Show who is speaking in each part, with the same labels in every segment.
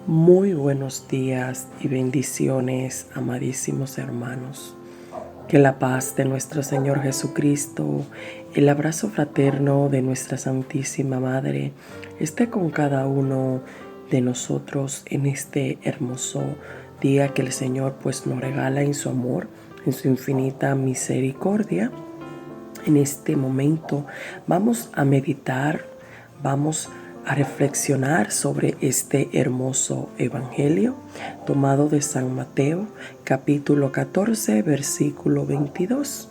Speaker 1: Muy buenos días y bendiciones, amadísimos hermanos. Que la paz de nuestro Señor Jesucristo, el abrazo fraterno de nuestra Santísima Madre, esté con cada uno de nosotros en este hermoso día que el Señor pues nos regala en su amor, en su infinita misericordia. En este momento vamos a meditar, vamos a reflexionar sobre este hermoso evangelio tomado de San Mateo, capítulo 14, versículo 22.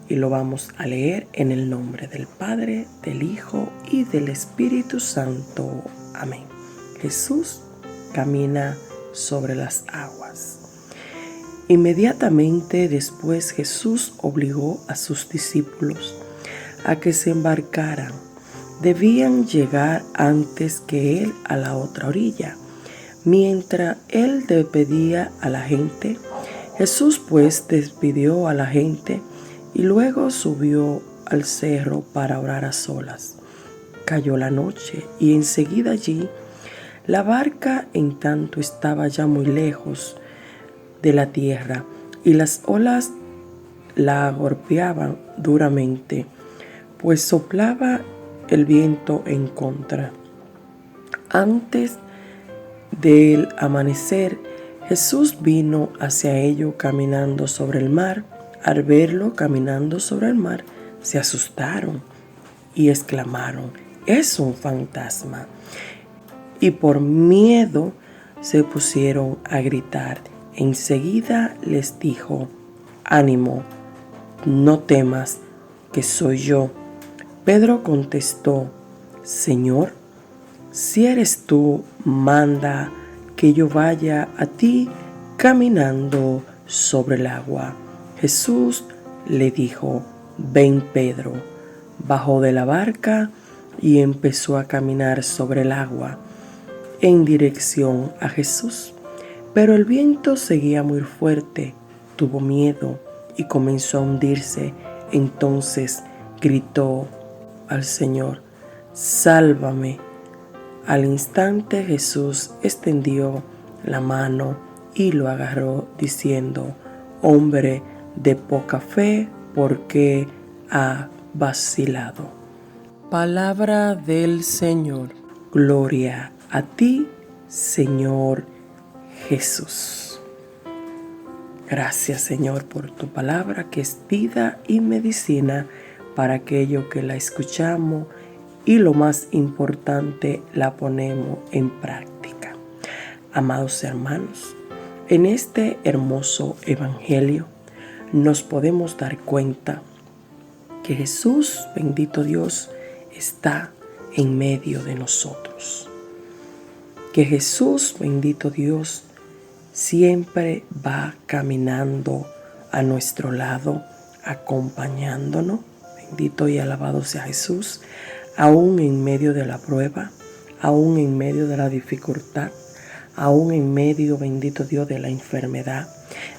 Speaker 1: Y lo vamos a leer en el nombre del Padre, del Hijo y del Espíritu Santo. Amén. Jesús camina sobre las aguas. Inmediatamente después Jesús obligó a sus discípulos a que se embarcaran. Debían llegar antes que él a la otra orilla. Mientras él despedía a la gente, Jesús pues despidió a la gente y luego subió al cerro para orar a solas. Cayó la noche y enseguida allí la barca en tanto estaba ya muy lejos de la tierra y las olas la golpeaban duramente, pues soplaba el viento en contra. Antes del amanecer, Jesús vino hacia ellos caminando sobre el mar. Al verlo caminando sobre el mar, se asustaron y exclamaron: «Es un fantasma». Y por miedo se pusieron a gritar. Enseguida les dijo: «Ánimo, no temas, que soy yo». Pedro contestó: «Señor, si eres tú, manda que yo vaya a ti caminando sobre el agua». Jesús le dijo: «Ven, Pedro». Bajó de la barca y empezó a caminar sobre el agua en dirección a Jesús. Pero el viento seguía muy fuerte, tuvo miedo y comenzó a hundirse. Entonces gritó al Señor: «Sálvame». Al instante Jesús extendió la mano y lo agarró, diciendo: «Hombre de poca fe, ¿por qué ha vacilado?». Palabra del Señor. Gloria a ti, Señor Jesús. Gracias, Señor, por tu palabra que es vida y medicina para aquello que la escuchamos y, lo más importante, la ponemos en práctica. Amados hermanos, en este hermoso evangelio nos podemos dar cuenta que Jesús, bendito Dios, está en medio de nosotros. Que Jesús, bendito Dios, siempre va caminando a nuestro lado, acompañándonos. Bendito y alabado sea Jesús, aún en medio de la prueba, aún en medio de la dificultad, aún en medio, bendito Dios, de la enfermedad,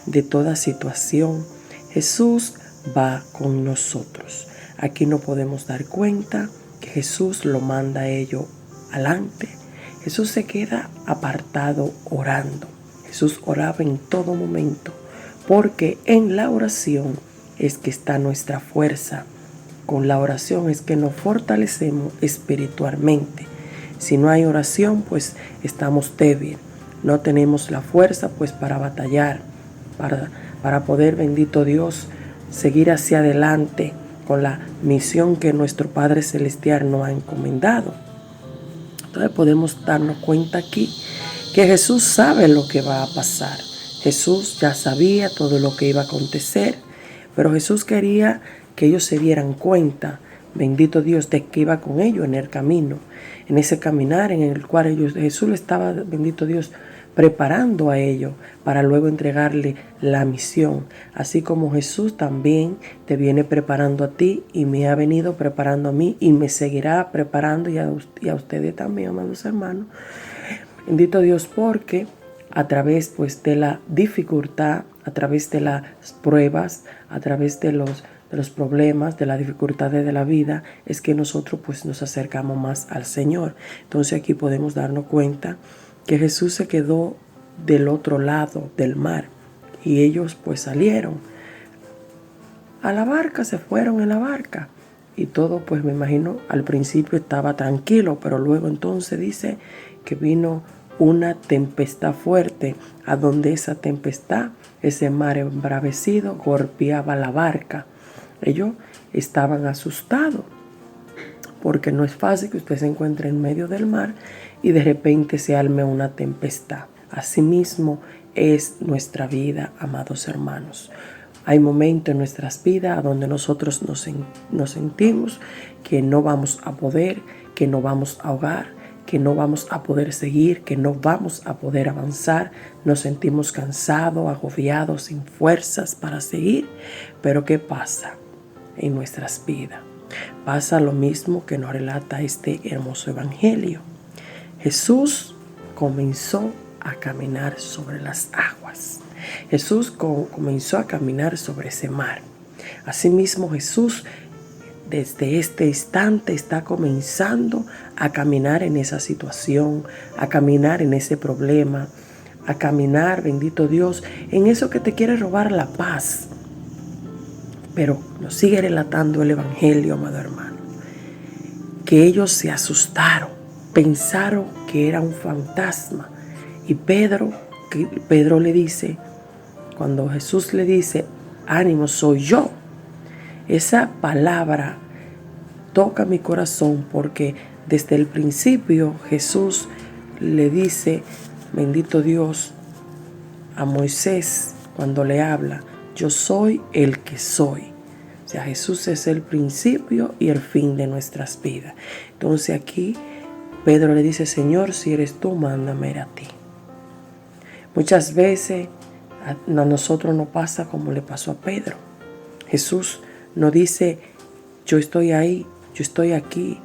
Speaker 1: de toda situación. Jesús va con nosotros. Aquí no podemos dar cuenta que Jesús lo manda a ellos adelante. Jesús se queda apartado orando. Jesús oraba en todo momento, porque en la oración es que está nuestra fuerza. Con la oración es que nos fortalecemos espiritualmente. Si no hay oración, pues estamos débiles. No tenemos la fuerza pues para batallar, para poder, bendito Dios, seguir hacia adelante con la misión que nuestro Padre Celestial nos ha encomendado. Entonces podemos darnos cuenta aquí que Jesús sabe lo que va a pasar. Jesús ya sabía todo lo que iba a acontecer, pero Jesús quería que ellos se dieran cuenta, bendito Dios, de que iba con ellos en el camino, en ese caminar en el cual Jesús le estaba, bendito Dios, preparando a ellos para luego entregarle la misión. Así como Jesús también te viene preparando a ti y me ha venido preparando a mí y me seguirá preparando y a ustedes también, amados hermanos. Bendito Dios, porque a través pues de la dificultad, a través de las pruebas, a través de los problemas, de las dificultades de la vida, es que nosotros pues nos acercamos más al Señor. Entonces aquí podemos darnos cuenta que Jesús se quedó del otro lado del mar y ellos pues salieron a la barca, se fueron en la barca y todo pues me imagino al principio estaba tranquilo, pero luego entonces dice que vino una tempestad fuerte, a donde esa tempestad, ese mar embravecido golpeaba la barca. Ellos estaban asustados porque no es fácil que usted se encuentre en medio del mar y de repente se arme una tempestad. Asimismo es nuestra vida, amados hermanos. Hay momentos en nuestras vidas donde nosotros nos sentimos que no vamos a poder, que no vamos a ahogar, que no vamos a poder seguir, que no vamos a poder avanzar. Nos sentimos cansados, agobiados, sin fuerzas para seguir. Pero ¿qué pasa en nuestras vidas? Pasa lo mismo que nos relata este hermoso evangelio. Jesús comenzó a caminar sobre las aguas. Jesús comenzó a caminar sobre ese mar. Asimismo, Jesús desde este instante está comenzando a caminar en esa situación, a caminar en ese problema, a caminar, bendito Dios, en eso que te quiere robar la paz. Pero nos sigue relatando el evangelio, amado hermano, que ellos se asustaron, pensaron que era un fantasma. Y Pedro le dice, cuando Jesús le dice, ánimo, soy yo. Esa palabra toca mi corazón porque desde el principio Jesús le dice, bendito Dios, a Moisés cuando le habla, yo soy el que soy. O sea, Jesús es el principio y el fin de nuestras vidas. Entonces aquí Pedro le dice, Señor, si eres tú, mándame ir a ti. Muchas veces a nosotros nos pasa como le pasó a Pedro. Jesús no dice, yo estoy ahí, yo estoy aquí.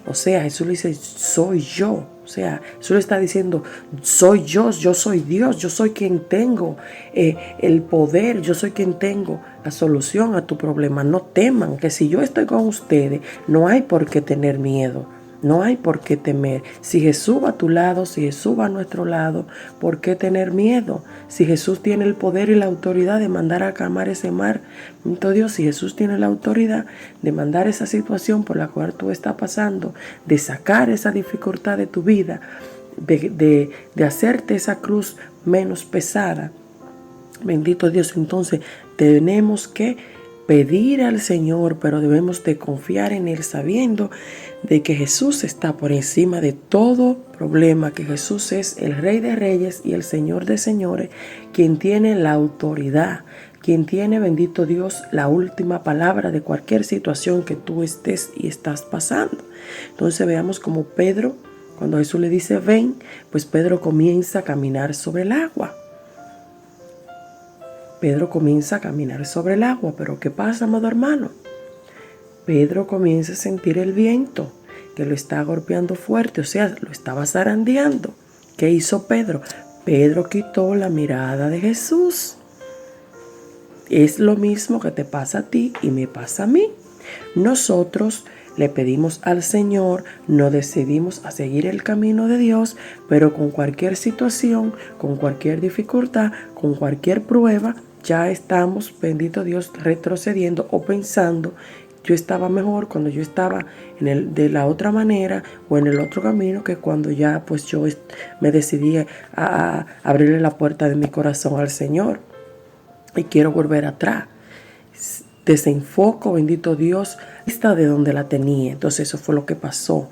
Speaker 1: O sea, Jesús le dice, soy yo. O sea, Jesús le está diciendo, soy yo soy Dios, yo soy quien tengo el poder, yo soy quien tengo la solución a tu problema. No teman, que si yo estoy con ustedes, no hay por qué tener miedo. No hay por qué temer. Si Jesús va a tu lado, si Jesús va a nuestro lado, ¿por qué tener miedo? Si Jesús tiene el poder y la autoridad de mandar a calmar ese mar, entonces Dios, si Jesús tiene la autoridad de mandar esa situación por la cual tú estás pasando, de sacar esa dificultad de tu vida, de hacerte esa cruz menos pesada, bendito Dios, entonces tenemos que pedir al Señor, pero debemos de confiar en Él sabiendo de que Jesús está por encima de todo problema, que Jesús es el Rey de Reyes y el Señor de Señores, quien tiene la autoridad, quien tiene, bendito Dios, la última palabra de cualquier situación que tú estés y estás pasando. Entonces veamos como Pedro, cuando Jesús le dice ven, pues Pedro comienza a caminar sobre el agua. Pedro comienza a caminar sobre el agua, pero ¿qué pasa, amado hermano? Pedro comienza a sentir el viento que lo está golpeando fuerte, o sea, lo estaba zarandeando. ¿Qué hizo Pedro? Pedro quitó la mirada de Jesús. Es lo mismo que te pasa a ti y me pasa a mí. Nosotros le pedimos al Señor, nos decidimos a seguir el camino de Dios, pero con cualquier situación, con cualquier dificultad, con cualquier prueba, ya estamos, bendito Dios, retrocediendo o pensando, yo estaba mejor cuando yo estaba de la otra manera o en el otro camino que cuando ya pues yo me decidí a abrirle la puerta de mi corazón al Señor y quiero volver atrás. Desenfoco, bendito Dios, está de donde la tenía. Entonces eso fue lo que pasó.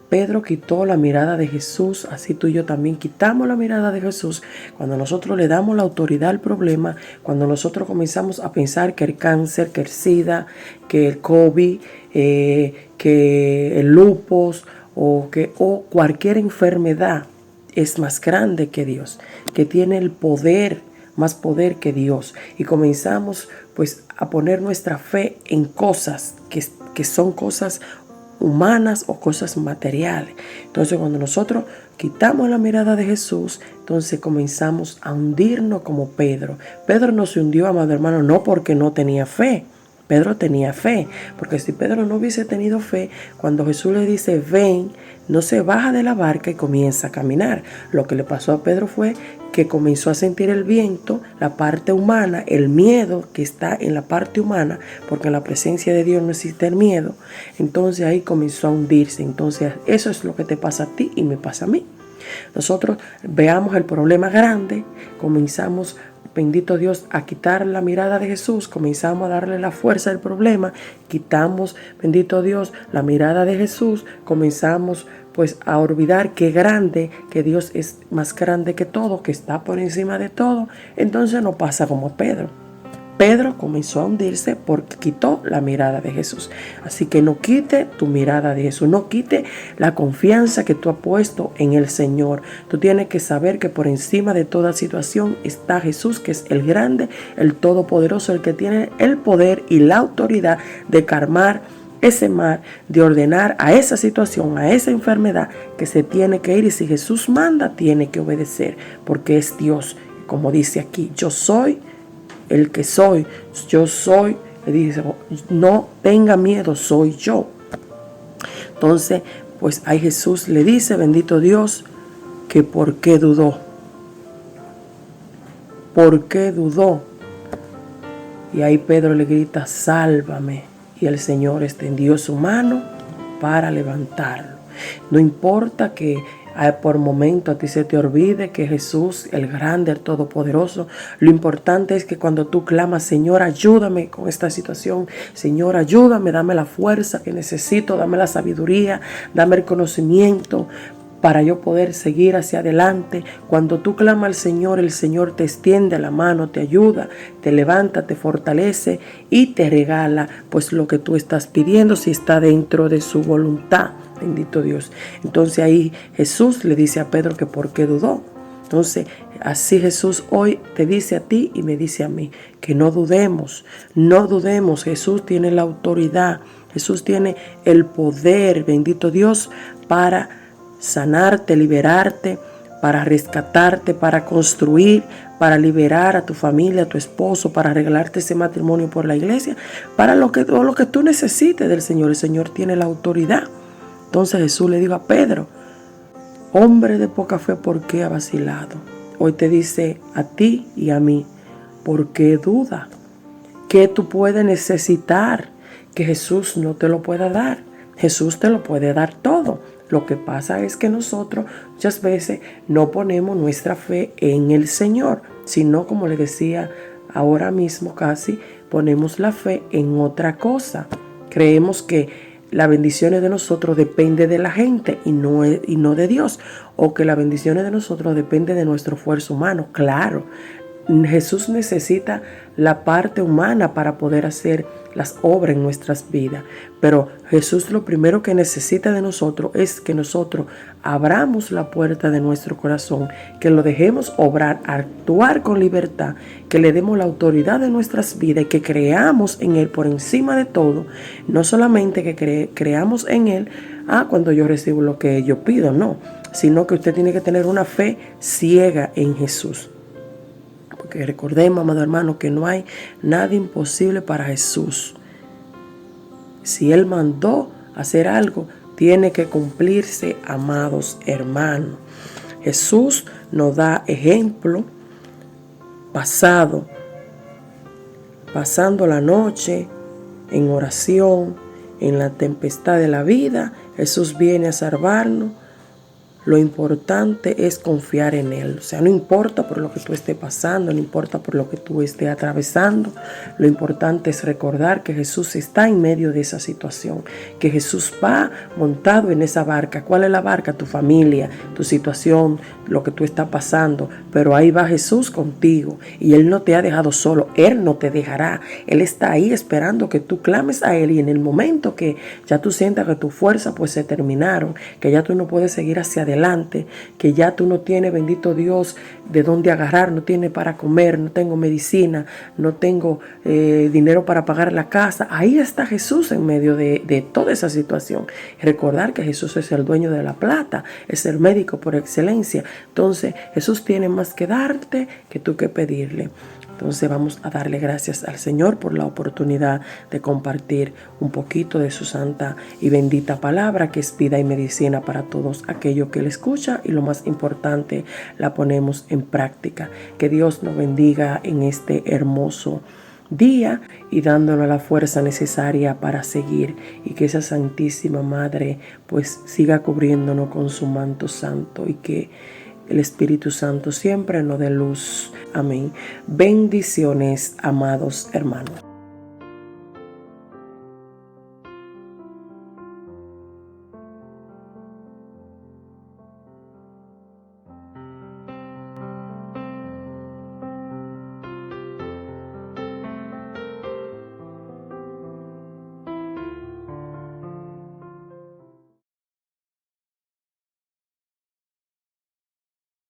Speaker 1: Pedro quitó la mirada de Jesús, así tú y yo también quitamos la mirada de Jesús. Cuando nosotros le damos la autoridad al problema, cuando nosotros comenzamos a pensar que el cáncer, que el SIDA, que el COVID, que el lupus o cualquier enfermedad es más grande que Dios, que tiene el poder, más poder que Dios, y comenzamos pues a poner nuestra fe en cosas que son cosas humanas o cosas materiales. Entonces cuando nosotros quitamos la mirada de Jesús, entonces comenzamos a hundirnos como Pedro. Pedro no se hundió, amado hermano, no porque no tenía fe. Pedro tenía fe, porque si Pedro no hubiese tenido fe, cuando Jesús le dice ven, no se baja de la barca y comienza a caminar. Lo que le pasó a Pedro fue que comenzó a sentir el viento, la parte humana, el miedo que está en la parte humana, porque en la presencia de Dios no existe el miedo. Entonces ahí comenzó a hundirse. Entonces eso es lo que te pasa a ti y me pasa a mí. Nosotros veamos el problema grande, comenzamos, bendito Dios, a quitar la mirada de Jesús, comenzamos a darle la fuerza al problema, quitamos, bendito Dios, la mirada de Jesús, comenzamos pues a olvidar que grande, que Dios es más grande que todo, que está por encima de todo. Entonces no pasa como Pedro. Pedro comenzó a hundirse porque quitó la mirada de Jesús. Así que no quite tu mirada de Jesús, no quite la confianza que tú has puesto en el Señor. Tú tienes que saber que por encima de toda situación está Jesús, que es el grande, el todopoderoso, el que tiene el poder y la autoridad de calmar ese mar, de ordenar a esa situación, a esa enfermedad que se tiene que ir. Y si Jesús manda, tiene que obedecer, porque es Dios. Como dice aquí, yo soy el que soy, yo soy, le dice, no tenga miedo, soy yo. Entonces, pues ahí Jesús le dice, bendito Dios, que por qué dudó. ¿Por qué dudó? Y ahí Pedro le grita, sálvame. Y el Señor extendió su mano para levantarlo. No importa que por momento a ti se te olvide que Jesús, el grande, el todopoderoso, lo importante es que cuando tú clamas, Señor, ayúdame con esta situación, Señor, ayúdame, dame la fuerza que necesito, dame la sabiduría, dame el conocimiento para yo poder seguir hacia adelante. Cuando tú clamas al Señor, el Señor te extiende la mano, te ayuda, te levanta, te fortalece y te regala pues lo que tú estás pidiendo si está dentro de su voluntad. Bendito Dios. Entonces ahí Jesús le dice a Pedro que por qué dudó. Entonces así Jesús hoy te dice a ti y me dice a mí que no dudemos, no dudemos. Jesús tiene la autoridad, Jesús tiene el poder, bendito Dios, para sanarte, liberarte, para rescatarte, para construir, para liberar a tu familia, a tu esposo, para regalarte ese matrimonio por la iglesia, para todo lo que tú necesites del Señor. El Señor tiene la autoridad. Entonces Jesús le dijo a Pedro, hombre de poca fe, ¿por qué ha vacilado? Hoy te dice a ti y a mí, ¿por qué duda? ¿Qué tú puedes necesitar que Jesús no te lo pueda dar? Jesús te lo puede dar todo. Lo que pasa es que nosotros muchas veces no ponemos nuestra fe en el Señor, sino, como le decía ahora mismo casi, ponemos la fe en otra cosa. Creemos que las bendiciones de nosotros depende de la gente y no de Dios, o que las bendiciones de nosotros depende de nuestro esfuerzo humano. Claro, Jesús necesita la parte humana para poder hacer las obras en nuestras vidas, pero Jesús lo primero que necesita de nosotros es que nosotros abramos la puerta de nuestro corazón, que lo dejemos obrar, actuar con libertad, que le demos la autoridad de nuestras vidas y que creamos en Él por encima de todo. No solamente que creamos en Él, cuando yo recibo lo que yo pido, no, sino que usted tiene que tener una fe ciega en Jesús. Porque recordemos, amado hermano, que no hay nada imposible para Jesús. Si Él mandó hacer algo, tiene que cumplirse, amados hermanos. Jesús nos da ejemplo pasando la noche en oración, en la tempestad de la vida. Jesús viene a salvarnos. Lo importante es confiar en Él. O sea, no importa por lo que tú estés pasando, no importa por lo que tú estés atravesando. Lo importante es recordar que Jesús está en medio de esa situación, que Jesús va montado en esa barca. ¿Cuál es la barca? Tu familia, tu situación, lo que tú estás pasando. Pero ahí va Jesús contigo y Él no te ha dejado solo. Él no te dejará. Él está ahí esperando que tú clames a Él, y en el momento que ya tú sientas que tus fuerzas pues se terminaron, que ya tú no puedes seguir hacia adelante, que ya tú no tienes, bendito Dios, de dónde agarrar, no tienes para comer, no tengo medicina, no tengo dinero para pagar la casa. Ahí está Jesús en medio de toda esa situación. Recordar que Jesús es el dueño de la plata, es el médico por excelencia. Entonces Jesús tiene más que darte que tú que pedirle. Entonces vamos a darle gracias al Señor por la oportunidad de compartir un poquito de su santa y bendita palabra, que es vida y medicina para todos aquellos que la escucha, y lo más importante, la ponemos en práctica. Que Dios nos bendiga en este hermoso día y dándonos la fuerza necesaria para seguir, y que esa Santísima Madre pues siga cubriéndonos con su manto santo, y que el Espíritu Santo siempre nos dé luz. Amén. Bendiciones, amados hermanos.